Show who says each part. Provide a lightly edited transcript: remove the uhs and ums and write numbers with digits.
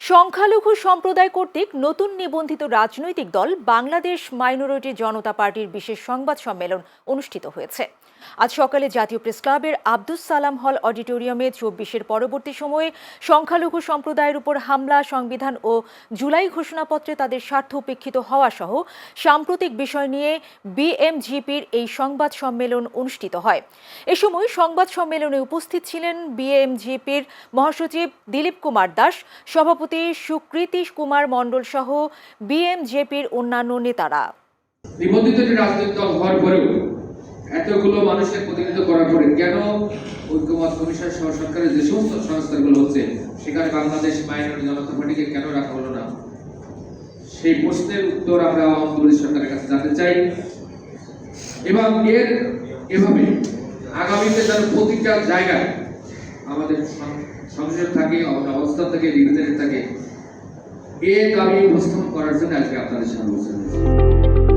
Speaker 1: সংখ্যালঘু সম্প্রদায় কর্তৃক নতুন নিবন্ধিত রাজনৈতিক দল বাংলাদেশ মাইনরিটি জনতা পার্টির বিশেষ সংবাদ সম্মেলন অনুষ্ঠিত হয়েছে। আজ সকালে জাতীয় প্রেস ক্লাবের আব্দুস সালাম হল অডিটোরিয়ামে ২৪-এর পরবর্তী সময়ে সংখ্যালঘু সম্প্রদায়ের উপর হামলা, সংবিধান ও জুলাই ঘোষণাপত্রে তাদের স্বার্থ উপেক্ষিত হওয়া সহ সাম্প্রতিক বিষয় নিয়ে বিএমজিপির এই সংবাদ সম্মেলন অনুষ্ঠিত হয়। এ সময় সংবাদ সম্মেলনে উপস্থিত ছিলেন বিএমজিপির মহাসচিব দিলীপ কুমার দাস, সভাপতি সুকৃতি কুমার মণ্ডল সহ বিএমজেপির অন্যান্য নেতারা।
Speaker 2: নিবন্ধিত রাজনৈতিক দল হওয়ার পরেও এতগুলো মানুষের প্রতিনিধিত্ব করার পরে কেন ঐক্যমত কমিশন সহ সরকারের যে সমস্ত সংস্কারগুলো হচ্ছে সেখানে বাংলাদেশ মাইনরিটি জনতা পার্টিকে কেন রাখা হলো না, সেই প্রশ্নের উত্তর আমরা আওয়ামী সরকারের কাছে জানতে চাই। এবং এভাবে আগামীতে যেন প্রতিটা জায়গায় আমাদের সংসদ থাকে, অবস্থান থাকে, রিপ্রেজেন্টেটিভ থাকে, এ দাবি উপস্থাপন করার জন্য আজকে আপনাদের সামনে উপস্থিত হয়েছি।